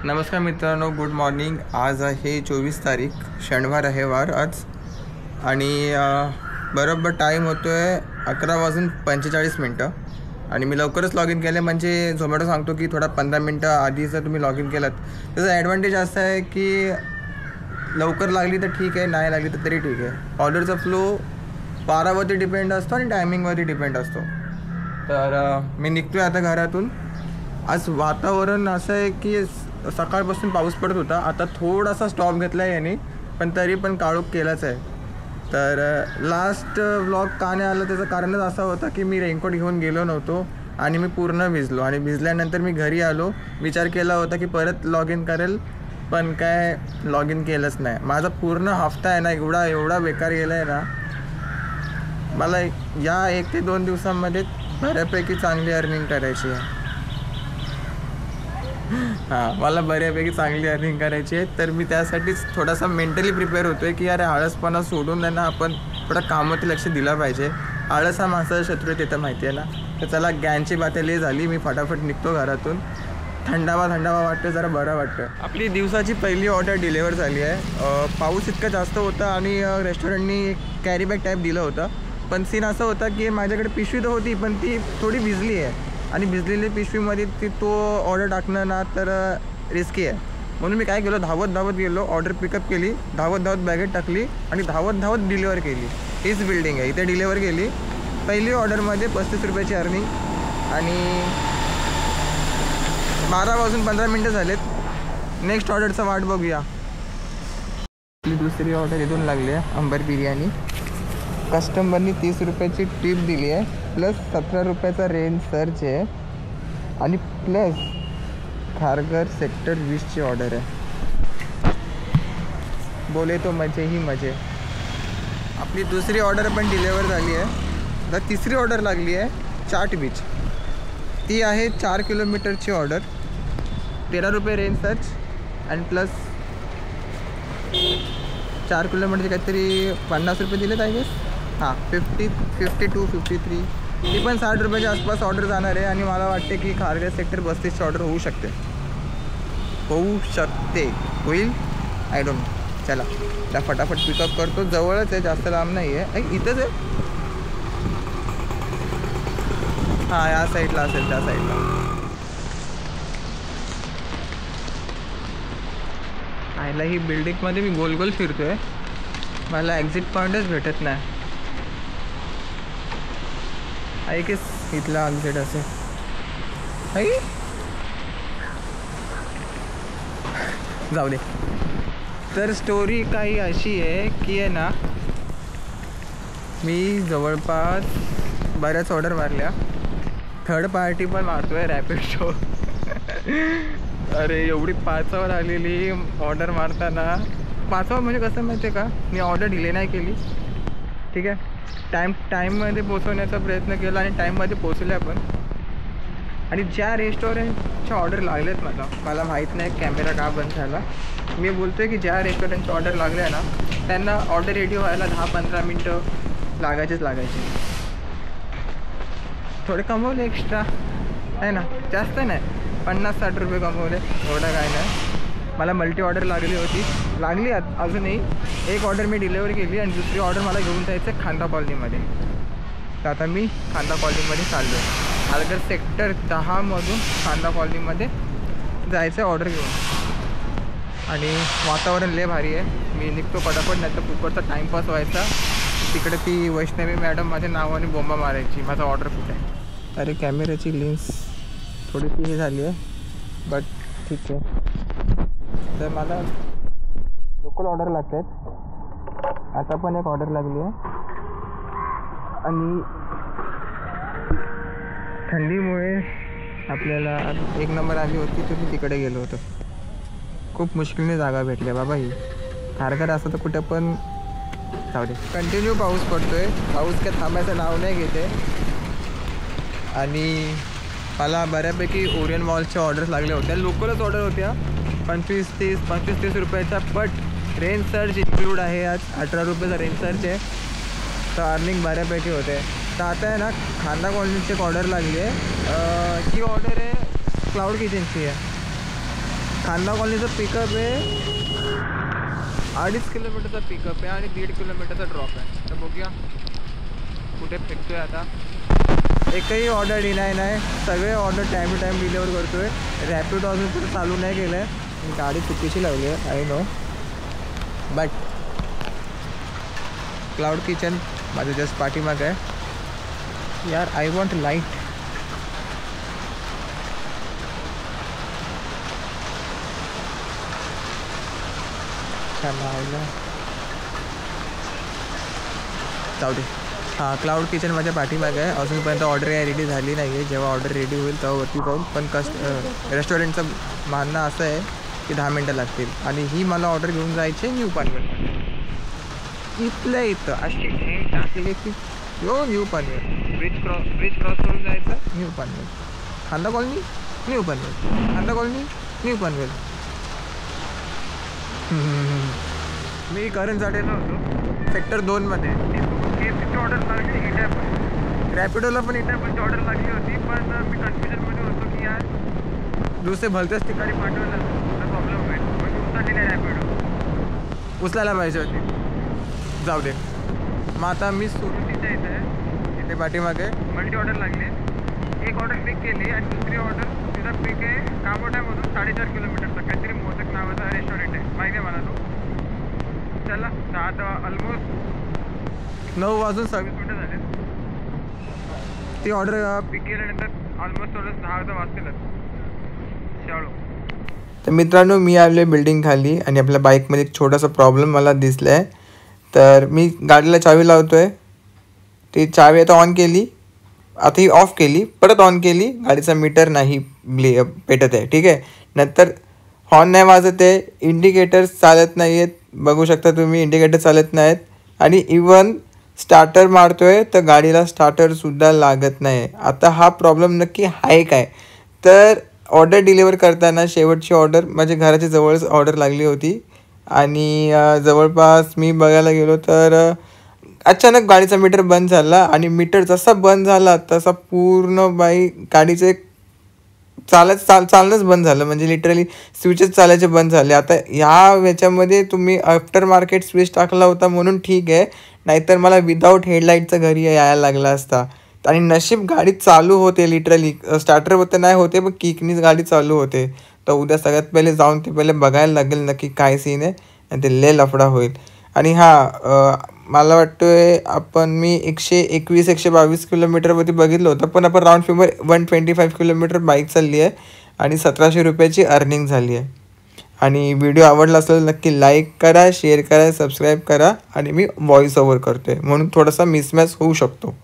नमस्कार मित्रांनो, good morning. आज आहे 24 तारीख, शनिवार आहे वार आज। आणि बरोबर टाईम होतो आहे 11:45 आणि मी लवकरच लॉग इन केलं आहे। म्हणजे झोमॅटो सांगतो की थोडा 15 मिनटं आधी जर तुम्ही लॉग इन केलात त्याचा ॲडव्हान्टेज असा आहे की लवकर लागली तर ठीक आहे, नाही लागली तर तरी ठीक आहे। ऑर्डरचा फ्लो 12वरती डिपेंड असतो आणि टायमिंगवरती डिपेंड असतो। तर मी निघतो आहे आता घरातून। आज वातावरण असं आहे की सकाळपासून पाऊस पडत होता, आता थोडासा स्टॉप घेतला आहे याने, पण तरी पण काळोख केलाच आहे। तर लास्ट व्लॉग का नाही आला त्याचं कारणच असं होतं की मी रेनकोट घेऊन गेलो नव्हतो आणि मी पूर्ण भिजलो। आणि भिजल्यानंतर मी घरी आलो, विचार केला होता की परत लॉग इन करेल, पण काय लॉग इन केलंच नाही। माझा पूर्ण हफ्ता आहे ना एवढा बेकार गेला आहे ना। मला या 1 ते 2 दिवसांमध्ये बऱ्यापैकी चांगली अर्निंग करायची आहे। मला बऱ्यापैकी चांगली अर्निंग करायची आहे। तर मी त्यासाठीच थोडासा मेंटली प्रिपेअर होतो आहे की अरे आळसपणा सोडून आहे ना, आपण थोडा कामावरती लक्ष दिलं पाहिजे। आळस हा माझा शत्रू आहे, ते तर माहिती आहे ना। तर चला, गॅनची बातें झाली, मी फटाफट निघतो घरातून। थंडावा वाटतं, जरा बरं वाटतं। आपली दिवसाची पहिली ऑर्डर डिलिव्हर झाली आहे। पाऊस इतका जास्त होता आणि रेस्टॉरंटनी कॅरी बॅग टाईप दिलं होतं, पण सीन असं होता की माझ्याकडे पिशवी तर होती पण ती थोडी भिजली आहे आणि भिजलेली पिशवीमध्ये तो ऑर्डर टाकणं ना तर रिस्की आहे। म्हणून मी काय केलं, धावत गेलो, ऑर्डर पिकअप केली, धावत बॅगेत टाकली आणि धावत डिलिव्हर केली। हीच बिल्डिंग आहे, इथे डिलिव्हर केली। पहिली ऑर्डरमध्ये 35 रुपयाची अर्निंग आणि 12:15 झालेत। नेक्स्ट ऑर्डरचा वाट बघूया। आपली दुसरी ऑर्डर इथून लागली आहे, अंबर बिर्याणी। कस्टमरनी 30 रुपयाची टिप दिली आहे, प्लस 17 रुपयाचा रेंज सर्च आहे आणि प्लस खारघर सेक्टर 20ची ऑर्डर आहे। बोले तो मजे ही मजे। आपली दुसरी ऑर्डर पण डिलिव्हर झाली आहे। आता तिसरी ऑर्डर लागली आहे चाट बीच। ती आहे 4 किलोमीटरची ऑर्डर, 13 रुपये रेंज सर्च आणि प्लस 4 किलोमीटरचे काहीतरी 50 रुपये दिलेत आय गेस। 52, 53, ती पण 60 रुपयाच्या आसपास ऑर्डर जाणार आहे। आणि मला वाटते की खारघर सेक्टर 32ची ऑर्डर होऊ शकते, होईल, आय डोंट नो। चला, त्या फटाफट पिकअप करतो, जवळच आहे, जास्त लांब नाही आहे, इथंच आहे। या साईडला असेल, त्या साईडला। आयला ही बिल्डिंगमध्ये मी गोल फिरतोय, मला एक्झिट पॉईंटच भेटत नाही। आहे की इथला एक्झिट असेल, आहे, जाऊ दे। तर स्टोरी काही अशी आहे की आहे ना, मी जवळपास बऱ्याच ऑर्डर मारल्या, थर्ड पार्टी पण मारतोय, रॅपिड शो। अरे एवढी 5वर आलेली ऑर्डर मारताना, 5वा म्हणजे कसं माहिती आहे का, मी ऑर्डर डिले नाही केली, ठीक आहे, टाईममध्ये पोचवण्याचा प्रयत्न केला आणि टाईममध्ये पोचल्या पण। आणि ज्या रेस्टॉरंटच्या ऑर्डर लागलेत मला माहीत नाही कॅमेरा का बंद झाला, मी बोलतो आहे की ज्या रेस्टॉरंटच्या ऑर्डर लागल्या ना त्यांना ऑर्डर रेडी व्हायला 10-15 मिनटं लागायचे। थोडे कमवले एक्स्ट्रा, आहे ना, जास्त नाही, 50-60 रुपये कमवले, एवढं काय नाही। मला मल्टी ऑर्डर लागली अजूनही। एक ऑर्डर मी डिलिव्हर केली आणि दुसरी ऑर्डर मला घेऊन जायचं आहे खांदा कॉलनीमध्ये। तर आता मी खांदा कॉलनीमध्ये चाललो आहे, खारघर सेक्टर 10मधून खांदा कॉलनीमध्ये जायचं ऑर्डर घेऊन। आणि वातावरण लय भारी आहे, मी निघतो फटाफट, नाही तर कुकरचा टाईमपास व्हायचा। तिकडे ती वैष्णवी मॅडम माझ्या नावाने बोंबा मारायची, माझा ऑर्डर कुठे आहे। अरे कॅमेऱ्याची लेन्स थोडीशी हे झाली आहे, बट ठीक आहे। तर मला लोकल ऑर्डर लागत आहेत, आता पण एक ऑर्डर लागली आहे। आणि थंडीमुळे आपल्याला 1 नंबर आली होती, तर मी तिकडे गेलो होतो। खूप मुश्किलने जागा भेटली बाबा ही। खारघर असं तर कुठं पण जाऊ दे। कंटिन्यू पाऊस पडतोय, पाऊस काय थांबायचं नाव नाही घेते। आणि मला बऱ्यापैकी ओरियन मॉलच्या ऑर्डर्स लागल्या होत्या, लोकलच ऑर्डर होत्या, 25-30 रुपयाच्या, बट रेंज सर्च इन्क्लूड आहे। आज 18 रुपयाचा रेंज सर्च आहे, तर अर्निंग बऱ्यापैकी होते। तर आता आहे ना, खांदा कॉलनीची एक ऑर्डर लागली आहे, ही ऑर्डर आहे क्लाउड किचनची आहे। खांदा कॉलनीचं पिकअप आहे 2.5 किलोमीटरचा पिकअप आहे आणि 1.5 किलोमीटरचा ड्रॉप आहे. तर बघूया कुठे फेकतोय आता. एकही ऑर्डर डिनाय नाही, सगळे order time to time deliver करतोय. रॅपिडो अजून पण चालू नाही केलं आहे, गाडी चुकीची लावली आहे I know. But cloud kitchen माझं जस्ट पाठीमाग आहे यार. I want light. जाऊ दे. हां, क्लाउड किचन माझ्या पाठीमागे आहे. अजूनपर्यंत ऑर्डर काय रेडी झाली नाही आहे. जेव्हा ऑर्डर रेडी होईल तेव्हा वरती जाऊन. पण रेस्टॉरंटचं म्हणणं असं आहे की 10 मिनटं लागतील आणि ही मला ऑर्डर घेऊन जायची आहे न्यू पनवेल. इथल्या इथं अशी टाकले की यो न्यू पनवेल. ब्रिज क्रॉस करून जायचं न्यू पनवेल. खांदा कॉलनी न्यू पनवेल. खांदा कॉलनी न्यू पनवेल. मी करंजाडेला होतो सेक्टर 2मध्ये. KFCची ऑर्डर लागली, रॅपिडोला पण इटापची ऑर्डर लागली होती. पण मी कन्फ्युजनमध्ये होतो की यार दुसरे भलत्याच ठिकाणी पाठवलं तर प्रॉब्लेम होईल. म्हणजे उचलली नाही रॅपिडो, उचलायला पाहिजे होती. जाऊ दे. मग आता मी सोडून तिथे तिथे पाठीमागे मल्टी ऑर्डर लागली. एक ऑर्डर पिक केली आणि दुसरी ऑर्डर तिचा पिक आहे कामोठ्यामधून 4.5 किलोमीटरचा काहीतरी मोदक नावाचा रेस्टॉरंट आहे, माहिती आहे मला तो. चला आता ऑलमोस्ट 9:26 झाले. ती ऑर्डर पिक केल्यानंतर ऑलमोस्ट 10 वाजतीलच. शाळू. तर मित्रांनो, मी आले बिल्डिंग खाली आणि आपल्या बाईकमध्ये एक छोटासा प्रॉब्लेम मला दिसला आहे. तर मी गाडीला चावी लावतो आहे. ती चावी आता ऑन केली, आता ही ऑफ केली, परत ऑन केली. गाडीचा मीटर नाही पेटत आहे. ठीक आहे. नंतर हॉर्न नाही वाजत आहे, इंडिकेटर्स चालत नाही आहेत. बघू शकता तुम्ही, इंडिकेटर चालत नाहीत. आणि इवन स्टार्टर मारतो आहे तर गाडीला स्टार्टरसुद्धा लागत नाही. आता हा प्रॉब्लेम नक्की आहे काय? तर ऑर्डर डिलिव्हर करताना शेवटची ऑर्डर माझ्या घराच्या जवळच ऑर्डर लागली होती आणि जवळपास मी बघायला गेलो तर अचानक गाडीचा मीटर बंद झाला आणि मीटर जसा बंद झाला तसा पूर्ण गाडीचं एक चालणंच बंद झालं. म्हणजे लिटरली स्विचेस चालायचे बंद झाले. आता ह्याच्यामध्ये तुम्ही आफ्टर मार्केट स्विच टाकला होता म्हणून ठीक आहे, नाहीतर मला विदाऊट हेडलाईटचं घरी यायला लागला असता. आणि नशीब गाडी चालू होते, लिटरली स्टार्टर होतं नाही होते पण किकनीच गाडी चालू होते. तर उद्या सगळ्यात पहिले जाऊन ते पहिले बघायला लागेल नक्की काय सीन आहे आणि ते लय लफडा होईल. आणि मला वाटतं आहे मी 121-122 किलोमीटरवरती बघितलं होतं, पण आपण राऊंड फिगर 125 किलोमीटर बाईक चालली आहे आणि 1700 रुपयाची अर्निंग झाली आहे. आणि व्हिडिओ आवडला असेल नक्की लाईक करा, शेअर करा, सबस्क्राईब करा. आणि मी व्हॉइस ओव्हर करतो आहे म्हणून थोडासा मिसमॅच होऊ शकतो.